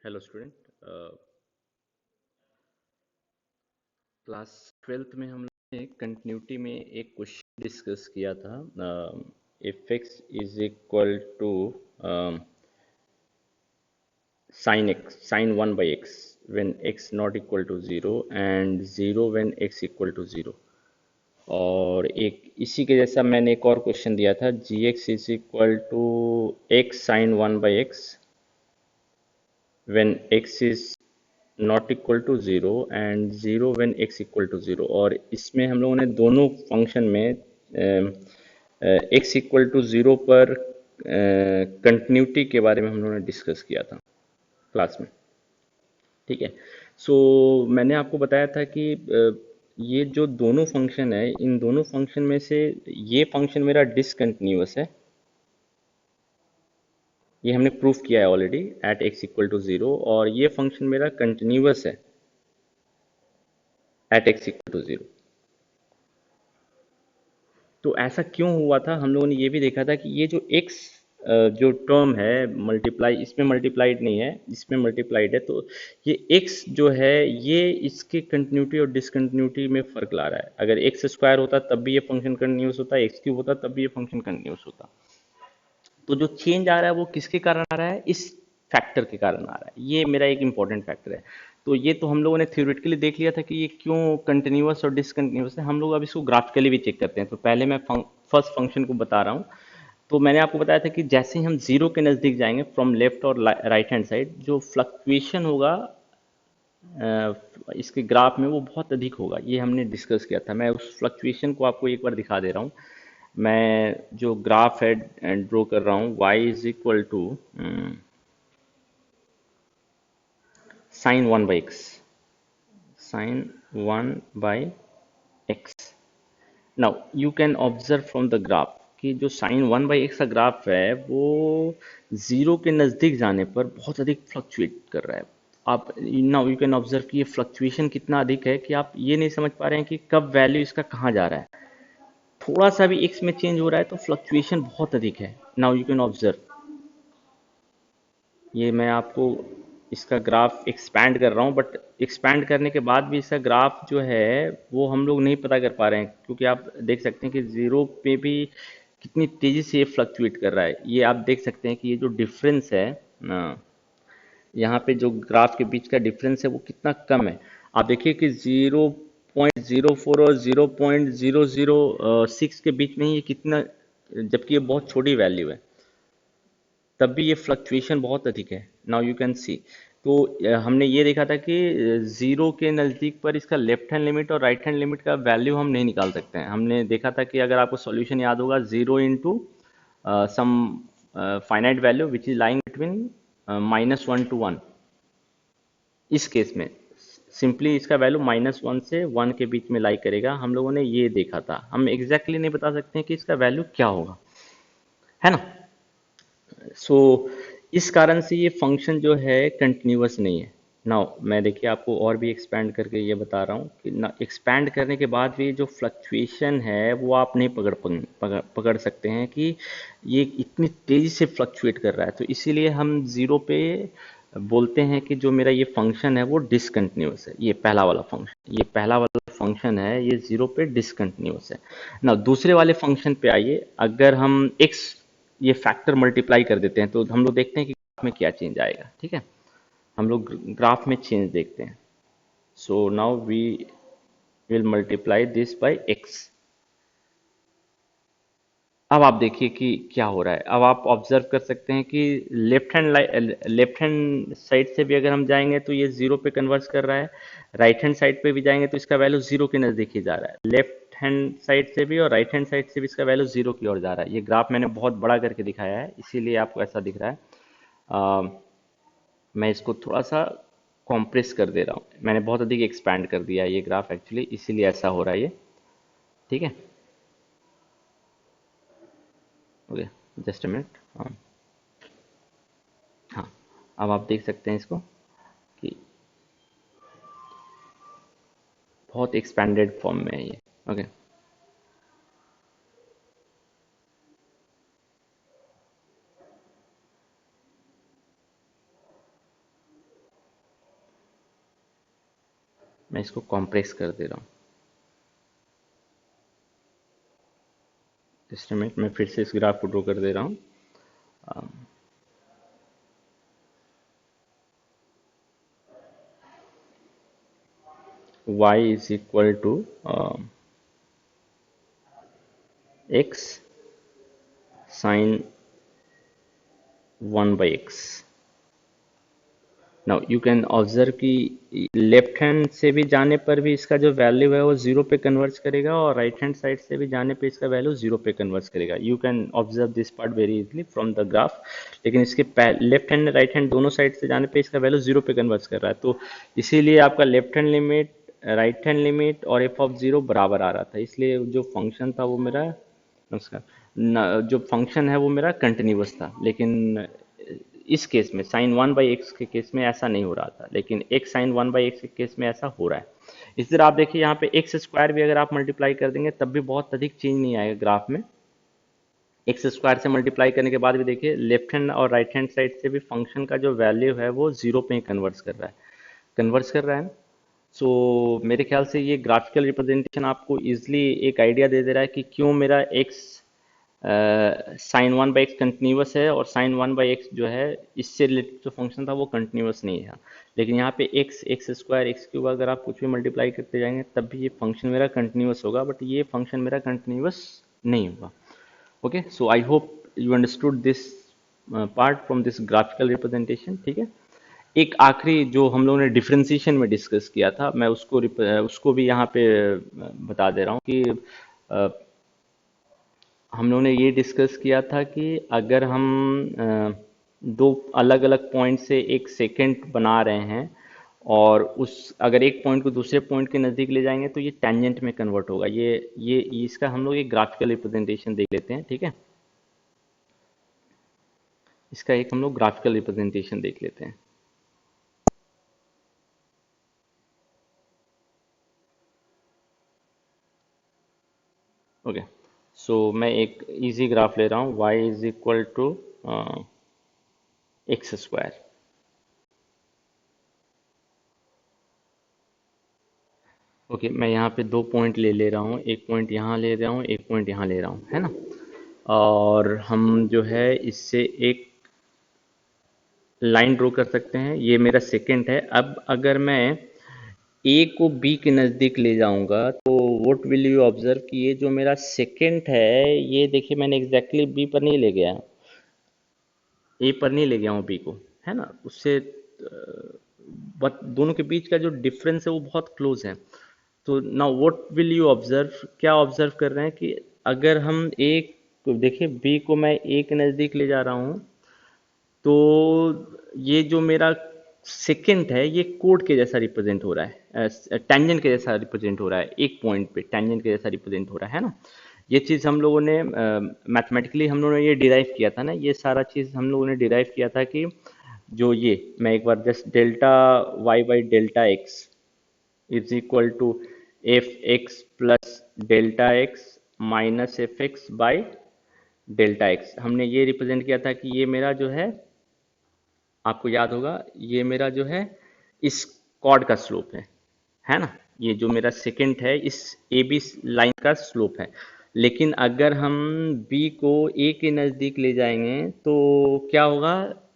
Hello student. Class 12th में हम लोग ने कंटिन्यूटी में एक क्वेश्चन डिस्कस किया था। If x is equal to sine 1/x when x not equal to 0 and 0 when x equal to 0। और एक इसी के जैसा मैंने एक और क्वेश्चन दिया था, g x is equal to x sine 1/x when x is not equal to zero and zero when x equal to zero. और इसमें हम लोगों ने दोनों फंक्शन में एक्स इक्वल टू ज़ीरो पर कंटिन्यूटी के बारे में हम लोगों ने डिस्कस किया था क्लास में। ठीक है। सो मैंने आपको बताया था कि ये जो दोनों फंक्शन है, इन दोनों फंक्शन में से ये फंक्शन मेरा डिसकंटिन्यूअस है। ये हमने प्रूफ किया है already at x equal to zero. और ये फंक्शन मेरा कंटिन्यूअस है at x equal to zero. तो ऐसा क्यों हुआ था, हम लोगों ने ये भी देखा था कि ये जो x जो टर्म है मल्टीप्लाई, इसमें मल्टीप्लाइड नहीं है, इसमें मल्टीप्लाइड है। तो ये x जो है ये इसके कंटिन्यूटी और डिसकंटिन्यूटी में फ़र्क ला रहा है। अगर एक्स स्क्वायर होता तब भी ये फंक्शन कंटिन्यूस होता, एक्स क्यूब होता तब भी ये फंक्शन कंटिन्यूस होता। तो जो चेंज आ रहा है वो किसके कारण आ रहा है, इस फैक्टर के कारण आ रहा है। ये मेरा एक इंपॉर्टेंट फैक्टर है। तो ये तो हम लोगों ने थ्योरेटिकली देख लिया था कि ये क्यों कंटिन्यूअस और डिसकंटिन्यूअस है। हम लोग अब इसको ग्राफिकली भी चेक करते हैं। तो पहले मैं फर्स्ट फंक्शन को बता रहा हूँ। तो मैंने आपको बताया था कि जैसे ही हम जीरो के नज़दीक जाएंगे फ्रॉम लेफ्ट और राइट हैंड साइड, जो फ्लक्चुएशन होगा इसके ग्राफ में वो बहुत अधिक होगा। ये हमने डिस्कस किया था। मैं उस फ्लक्चुएशन को आपको एक बार दिखा दे रहा हूँ। मैं जो ग्राफ है ड्रॉ कर रहा हूँ, y is equal to sine 1/x, sine 1/x। Now you can observe from the graph कि जो साइन 1/x का ग्राफ है वो ज़ीरो के नज़दीक जाने पर बहुत अधिक फ्लक्चुएट कर रहा है। आप नाउ यू कैन ऑब्जर्व कि ये फ्लक्चुएशन कितना अधिक है कि आप ये नहीं समझ पा रहे हैं कि कब वैल्यू इसका कहाँ जा रहा है। थोड़ा सा भी एक्स में चेंज हो रहा है तो फ्लक्चुएशन बहुत अधिक है। नाउ यू कैन ऑब्जर्व, ये मैं आपको इसका ग्राफ एक्सपैंड कर रहा हूँ, बट एक्सपैंड करने के बाद भी इसका ग्राफ जो है वो हम लोग नहीं पता कर पा रहे हैं, क्योंकि आप देख सकते हैं कि ज़ीरो पे भी कितनी तेज़ी से ये फ्लक्चुएट कर रहा है। ये आप देख सकते हैं कि ये जो डिफरेंस है ना, यहाँ पे जो ग्राफ के बीच का डिफरेंस है वो कितना कम है। आप देखिए कि 0.04 और 0.006 के बीच में ही ये कितना, जबकि ये बहुत छोटी वैल्यू है, तब भी ये फ्लक्चुएशन बहुत अधिक है। Now you can see. तो हमने ये देखा था कि ज़ीरो के नज़दीक पर इसका लेफ्ट हैंड लिमिट और राइट हैंड लिमिट का वैल्यू हम नहीं निकाल सकते हैं। हमने देखा था कि अगर आपको सॉल्यूशन याद होगा, zero into some finite value which is lying between -1 to 1। इस केस में सिंपली इसका वैल्यू -1 से 1 के बीच में लाई करेगा। हम लोगों ने ये देखा था। हम एग्जैक्टली नहीं बता सकते हैं कि इसका वैल्यू क्या होगा, है ना। सो इस कारण से ये फंक्शन जो है कंटिन्यूअस नहीं है। नाउ मैं देखिए आपको और भी एक्सपैंड करके ये बता रहा हूँ कि ना, एक्सपैंड करने के बाद भी जो फ्लक्चुएशन है वो आप नहीं पकड़ सकते हैं कि ये इतनी तेज़ी से फ्लक्चुएट कर रहा है। तो इसीलिए हम ज़ीरो पे बोलते हैं कि जो मेरा ये फंक्शन है वो डिसकंटिन्यूअस है। ये पहला वाला फंक्शन, ये पहला वाला फंक्शन है, ये ज़ीरो पे डिसकंटिन्यूअस है। ना दूसरे वाले फंक्शन पे आइए। अगर हम x ये फैक्टर मल्टीप्लाई कर देते हैं तो हम लोग देखते हैं कि ग्राफ में क्या चेंज आएगा। ठीक है, हम लोग ग्राफ में चेंज देखते हैं। So now we will multiply this by x। अब आप देखिए कि क्या हो रहा है। अब आप ऑब्जर्व कर सकते हैं कि लेफ्ट हैंड साइड से भी अगर हम जाएंगे तो ये जीरो पे कन्वर्स कर रहा है, राइट हैंड साइड पे भी जाएंगे तो इसका वैल्यू जीरो के नज़दीक ही जा रहा है। लेफ्ट हैंड साइड से भी और राइट हैंड साइड से भी इसका वैल्यू जीरो की ओर जा रहा है। ये ग्राफ मैंने बहुत बड़ा करके दिखाया है, इसीलिए आपको ऐसा दिख रहा है। अ, मैं इसको थोड़ा सा कॉम्प्रेस कर दे रहा हूँ। मैंने बहुत अधिक एक्सपैंड कर दिया है ये ग्राफ एक्चुअली, इसीलिए ऐसा हो रहा है ये। ठीक है, ओके, जस्ट अ मिनट। हाँ हाँ, अब आप देख सकते हैं इसको कि बहुत एक्सपैंडेड फॉर्म में है ये। ओके, मैं इसको कॉम्प्रेस कर दे रहा हूँ। जस्ट मिनट, मैं फिर से इस ग्राफ को ड्रॉ कर दे रहा हूँ। y is equal to x sine 1/x। Now you can observe कि लेफ्ट हैंड से भी जाने पर भी इसका जो वैल्यू है वो जीरो पे कन्वर्ज करेगा, और राइट हैंड साइड से भी जाने पे इसका वैल्यू जीरो पे कन्वर्ज करेगा। You can observe this part very easily from the graph. लेकिन इसके लेफ्ट हैंड राइट हैंड दोनों साइड से जाने पे इसका वैल्यू जीरो पे कन्वर्ज कर रहा है, तो इसीलिए आपका left hand limit, right hand limit और एफ ऑफ जीरो बराबर आ रहा था। इसलिए जो फंक्शन था वो मेरा, नमस्कार, जो फंक्शन है वो मेरा कंटिन्यूअस था। लेकिन इस केस में साइन 1/x के केस में ऐसा नहीं हो रहा था, लेकिन x साइन 1/x के केस में ऐसा हो रहा है। इस तरह आप देखिए यहाँ पे एक्स स्क्वायर भी अगर आप मल्टीप्लाई कर देंगे तब भी बहुत अधिक चेंज नहीं आएगा ग्राफ में। एक्स स्क्वायर से मल्टीप्लाई करने के बाद भी देखिए लेफ्ट हैंड और राइट हैंड साइड से भी फंक्शन का जो वैल्यू है वो जीरो पे ही कन्वर्स कर रहा है। सो मेरे ख्याल से ये ग्राफिकल रिप्रेजेंटेशन आपको इजली एक आइडिया दे दे रहा है कि क्यों मेरा x साइन 1/x कंटिन्यूस है और साइन 1/x जो है इससे रिलेटेड जो फंक्शन था वो कंटिन्यूस नहीं है। लेकिन यहाँ पे एक्स स्क्वायर एक्स क्यूब अगर आप कुछ भी मल्टीप्लाई करते जाएंगे तब भी ये फंक्शन मेरा कंटिन्यूस होगा, बट ये फंक्शन मेरा कंटिन्यूस नहीं होगा। Okay, so I hope you understood this part from this graphical representation. ठीक है, एक आखिरी जो हम लोगों ने डिफरेंशिएशन में डिस्कस किया था, मैं उसको भी यहाँ पे बता दे रहा हूँ कि हम लोगों ने ये डिस्कस किया था कि अगर हम दो अलग अलग पॉइंट से एक सेकेंड बना रहे हैं और उस अगर एक पॉइंट को दूसरे पॉइंट के नज़दीक ले जाएंगे तो ये टेंजेंट में कन्वर्ट होगा। ये इसका हम लोग एक ग्राफिकल रिप्रेजेंटेशन देख लेते हैं। ठीक है, इसका एक हम लोग ग्राफिकल रिप्रेजेंटेशन देख लेते हैं। ओके, सो मैं एक इजी ग्राफ ले रहा हूँ, y is equal to x square. Okay, मैं यहाँ पे दो पॉइंट ले रहा हूँ, एक पॉइंट यहाँ ले रहा हूँ, एक पॉइंट यहाँ ले रहा हूँ, है ना। और हम जो है इससे एक लाइन ड्रॉ कर सकते हैं। ये मेरा सेकंड है। अब अगर मैं ए को बी के नज़दीक ले जाऊंगा तो व्हाट विल यू ऑब्जर्व कि ये जो मेरा सेकंड है ये देखिए मैंने एग्जैक्टली बी पर नहीं ले गया, ए पर नहीं ले गया हूँ बी को, है ना। उससे बट दोनों के बीच का जो डिफरेंस है वो बहुत क्लोज है। तो now what will you observe, क्या ऑब्जर्व कर रहे हैं कि अगर हम एक देखिए बी को मैं ए के नज़दीक ले जा रहा हूँ तो ये जो मेरा सेकंड है ये कोड के जैसा रिप्रेजेंट हो रहा है, टेंजेंट के जैसा रिप्रेजेंट हो रहा है। एक पॉइंट पे टेंजेंट के जैसा रिप्रेजेंट हो रहा है ना। ये चीज़ हम लोगों ने मैथमेटिकली हम लोगों ने ये डिराइव किया था ना, ये सारा चीज़ हम लोगों ने डिराइव किया था कि जो ये मैं एक बार just delta y by delta x is equal to f x plus delta x minus f x by delta x, हमने ये रिप्रेजेंट किया था कि ये मेरा जो आपको याद होगा ये मेरा जो है इस कॉर्ड का स्लोप है ना। ये जो मेरा सेकंड है इस ए बी लाइन का स्लोप है। लेकिन अगर हम बी को ए के नज़दीक ले जाएंगे तो क्या होगा,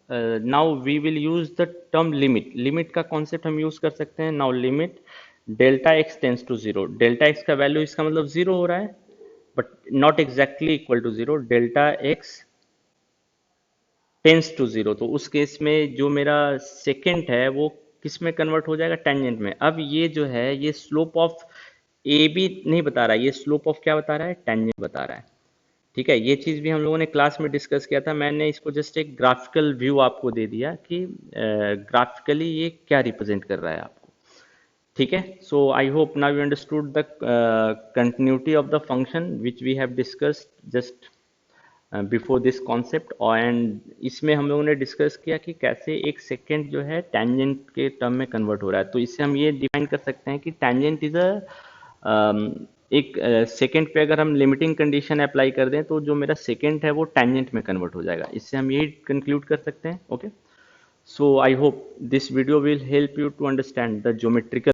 now we will use the term limit. Limit का कॉन्सेप्ट हम यूज कर सकते हैं। Now limit delta x tends to zero, delta x का वैल्यू इसका मतलब जीरो हो रहा है but not exactly equal to zero, delta x tends to zero. तो उस केस में जो मेरा सेकेंड है वो किस में कन्वर्ट हो जाएगा, टेंजेंट में। अब ये जो है ये स्लोप ऑफ ए बी नहीं बता रहा है, ये स्लोप ऑफ क्या बता रहा है, टेंजेंट बता रहा है। ठीक है, ये चीज़ भी हम लोगों ने क्लास में डिस्कस किया था। मैंने इसको जस्ट एक ग्राफिकल व्यू आपको दे दिया कि ग्राफिकली ये क्या रिप्रेजेंट कर रहा है आपको। ठीक है, so I hope now you understood the continuity of the function which we have discussed just before this concept. And इसमें हम लोगों ने डिस्कस किया कि कैसे एक सेकेंड जो है टेंजेंट के टर्म में कन्वर्ट हो रहा है। तो इससे हम ये डिफाइन कर सकते हैं कि टेंजेंट इज एक सेकेंड पे अगर हम लिमिटिंग कंडीशन अप्लाई कर दें तो जो मेरा सेकेंड है वो टेंजेंट में कन्वर्ट हो जाएगा। इससे हम ये कंक्लूड कर सकते हैं। Okay, so I hope this video will help you to understand the geometrical